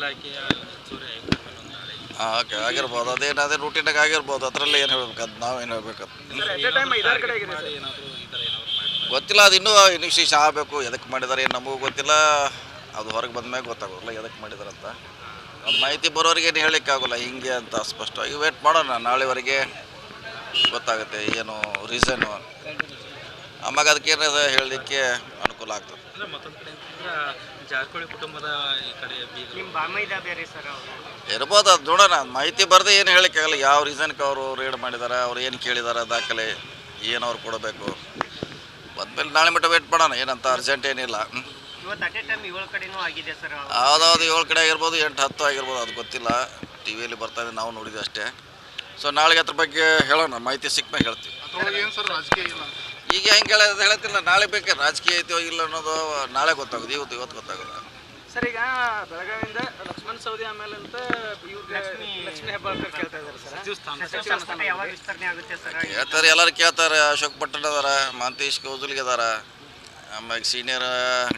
ಇಲಾಖೆಯ ಹೆಚ್ಚುವರಿ ಆಯುಕ್ತರ ಮೇಲೆ ಒಂದು ದಾಳಿ. ಹಾಂ ಓಕೆ ಆಗಿರ್ಬೋದು, ಅದೇ ರೂಟೀನಾಗ ಆಗಿರ್ಬೋದು, ಅದರಲ್ಲಿ ಏನು ಹೇಳ್ಬೇಕು, ಅದು ನಾವೇನು ಹೇಳ್ಬೇಕು ಮಾಡಿ ಏನಾದರೂ ಈ ಥರ ಏನಾದರೂ ಮಾಡಿ ಗೊತ್ತಿಲ್ಲ. ಅದು ಇನ್ನೂ ಇನಿಷಿಯೇಷನ್ ಆಗಬೇಕು, ಎದಕ್ಕೆ ಮಾಡಿದ್ದಾರೆ ಏನು ನಮಗೂ ಗೊತ್ತಿಲ್ಲ. ಅದು ಹೊರಗೆ ಬಂದ ಮ್ಯಾಗ ಗೊತ್ತಾಗೋಲ್ಲ ಎದಕ್ಕೆ ಮಾಡಿದಾರಂತ. ಒಂದು ಮಾಹಿತಿ ಬರೋರಿಗೆ ಏನು ಹೇಳಲಿಕ್ಕಾಗೋಲ್ಲ ಹಿಂಗೆ ಅಂತ ಸ್ಪಷ್ಟವಾಗಿ ವೇಟ್ ಮಾಡೋಣ, ನಾಳೆವರೆಗೆ ಗೊತ್ತಾಗುತ್ತೆ ಏನು ರೀಸನ್ನು. ಆಮ್ಯಾಗ ಅದಕ್ಕೇನು ಹೇಳಲಿಕ್ಕೆ ಅನುಕೂಲ ಆಗ್ತದೆ. ಅಂದರೆ ಮತ್ತೊಂದು ಕಡೆ ಅಂತಂದ್ರೆ ಜಾರಕಿಹೊಳಿ ಕುಟುಂಬದ ಈ ಕಡೆ ಇರ್ಬೋದು, ಅದು ನೋಡೋಣ. ಮಾಹಿತಿ ಬರದೆ ಏನು ಹೇಳಲಿಕ್ಕಾಗಲ್ಲ, ಯಾವ ರೀಸನ್ಗೆ ಅವರು ರೇಡ್ ಮಾಡಿದ್ದಾರೆ, ಅವ್ರು ಏನು ಕೇಳಿದ್ದಾರೆ, ದಾಖಲೆ ಏನು ಅವ್ರು ಕೊಡಬೇಕು. ಬಂದಮೇಲೆ ನಾಳೆ ಮಟ್ಟ ವೇಟ್ ಮಾಡೋಣ, ಏನಂತ ಅರ್ಜೆಂಟ್ ಏನಿಲ್ಲ. ಯಾವುದಾದ್ರು 7 ಕಡೆ ಆಗಿರ್ಬೋದು, 8-10 ಆಗಿರ್ಬೋದು, ಅದು ಗೊತ್ತಿಲ್ಲ. ಟಿ ವಿಯಲ್ಲಿ ಬರ್ತಾಯಿದೆ, ನಾವು ನೋಡಿದ್ವಿ ಅಷ್ಟೇ. ಸೊ ನಾಳೆಗೆ ಅದ್ರ ಬಗ್ಗೆ ಹೇಳೋಣ, ಮಾಹಿತಿ ಸಿಕ್ಕಾಗ ಹೇಳ್ತೀವಿ. ಈಗ ಹೆಂಗೆ ಹೇಳ್ತಿಲ್ಲ, ನಾಳೆ ಬೇಕಾದ್ರೆ ರಾಜಕೀಯ ಐತೋ ಇಲ್ಲ ಅನ್ನೋದು ನಾಳೆ ಗೊತ್ತಾಗೋದು, ಇವತ್ತು ಗೊತ್ತಾಗೋದು. ಸರ್ ಈಗ ಬೆಳಗಾವಿಯಿಂದ ಲಕ್ಷ್ಮಣ್ ಸವದಿ ಆಮೇಲೆ ಅಂತ ಲಕ್ಷ್ಮೀ ಹೆಬ್ಬಾಳ್ಕರ್ ಕೇಳ್ತಾ ಇದ್ದಾರೆ ಸರ್. ಕೇಳ್ತಾರೆ, ಎಲ್ಲರೂ ಕೇಳ್ತಾರೆ. ಅಶೋಕ್ ಪಟ್ಟಣ ಅದಾರ, ಮಾಂತೇಶ್ ಕೌಜಲ್ಗೆ ಅದಾರ, ಆಮ್ಯಾಗ ಸೀನಿಯರ್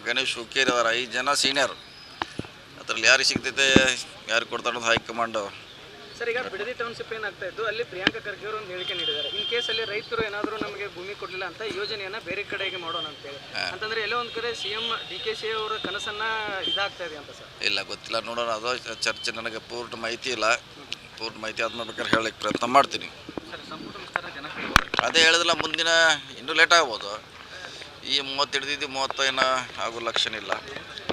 ಗಣೇಶ್ ಹುಕ್ಕೇರಿ ಅದಾರ. 5 ಜನ ಸೀನಿಯರ್. ಅದರಲ್ಲಿ ಯಾರಿಗೆ ಸಿಗ್ತೈತೆ, ಯಾರಿಗೆ ಕೊಡ್ತಾರೆ ಅನ್ನೋದು ಹೈಕಮಾಂಡು. ಸರ್ ಈಗ ಬಿಡದಿ ಟೌನ್ಶಿಪ್ ಏನಾಗ್ತಾ ಇದ್ದು ಅಲ್ಲಿ ಪ್ರಿಯಾಂಕಾ ಖರ್ಗೆ ಅವರು ಒಂದು ಹೇಳಿಕೆ ನೀಡಿದ್ದಾರೆ, ಇನ್ ಕೇಸ್ ಅಲ್ಲಿ ರೈತರು ಏನಾದರೂ ನಮಗೆ ಭೂಮಿ ಕೊಡಲಿಲ್ಲ ಅಂತ ಯೋಜನೆಯನ್ನ ಬೇರೆ ಕಡೆಗೆ ಮಾಡೋಣ ಅಂತೇಳಿ. ಅಂತಂದ್ರೆ ಎಲ್ಲೋ ಒಂದು ಕಡೆ CM DKC ಅವರ ಕನಸನ್ನ ಇದಾಗ್ತಾ ಇದೆ ಅಂತ ಸರ್. ಇಲ್ಲ, ಗೊತ್ತಿಲ್ಲ, ನೋಡೋಣ. ಅದು ಚರ್ಚೆ, ನನಗೆ ಪೂರ್ಣ ಮಾಹಿತಿ ಇಲ್ಲ. ಪೂರ್ಣ ಮಾಹಿತಿ ಆದ್ಮೇಲೆ ಬೇಕಾದ್ರೆ ಹೇಳಲಿಕ್ಕೆ ಪ್ರಯತ್ನ ಮಾಡ್ತೀನಿ. ಅದೇ ಹೇಳಿದಿಲ್ಲ, ಮುಂದಿನ ಇನ್ನೂ ಲೇಟ್ ಆಗ್ಬೋದು. ಈ 30 ಹಿಡಿದಿದ್ದು 30 ಏನೋ ಆಗೋ ಲಕ್ಷಣ ಇಲ್ಲ.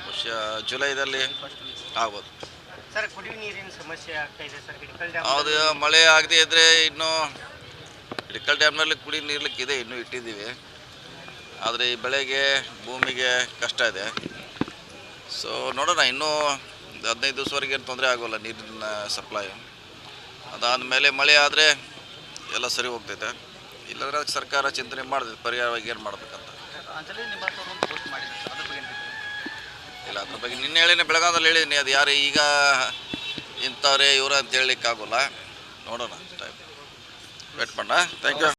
ಬಹುಶಃ ಜುಲೈದಲ್ಲಿ ಆಗ್ಬೋದು. ಸರ್, ಕುಡಿಯುವ ನೀರಿನ ಸಮಸ್ಯೆ ಆಗ್ತಾ ಇದೆ ಸರ್. ಹೌದು, ಮಳೆ ಆಗದೆ ಇದ್ದರೆ ಇನ್ನೂ ಹಿಡಕಲ್ ಡ್ಯಾಮ್ನಲ್ಲಿ ಕುಡಿ ನೀರ್ಲಿಕ್ಕೆ ಇದೆ, ಇನ್ನೂ ಇಟ್ಟಿದ್ದೀವಿ. ಆದರೆ ಈ ಬೆಳೆಗೆ ಭೂಮಿಗೆ ಕಷ್ಟ ಇದೆ. ಸೊ ನೋಡೋಣ, ಇನ್ನೂ 15 ದಿವಸವರೆಗೆ ಏನು ತೊಂದರೆ ಆಗೋಲ್ಲ ನೀರಿನ ಸಪ್ಲೈ. ಅದಾದಮೇಲೆ ಮಳೆ ಆದರೆ ಎಲ್ಲ ಸರಿ ಹೋಗ್ತೈತೆ. ಇಲ್ಲಾಂದರೆ ಅದಕ್ಕೆ ಸರ್ಕಾರ ಚಿಂತನೆ ಮಾಡಿದೆ ಪರಿಹಾರವಾಗಿ ಏನು ಮಾಡಬೇಕಂತ. ಇಲ್ಲ, ಅದ್ರ ಬಗ್ಗೆ ನಿನ್ನೆ ಹೇಳಿನೇ, ಬೆಳಗಾವದಲ್ಲಿ ಹೇಳಿದ್ದೀನಿ. ಅದು ಯಾರು ಈಗ ಇಂಥವ್ರೆ ಇವರು ಅಂತ ಹೇಳಲಿಕ್ಕಾಗೋಲ್ಲ. ನೋಡೋಣ, ಟೈಮ್ ವೇಟ್ ಮಾಡೋಣ. Thank you.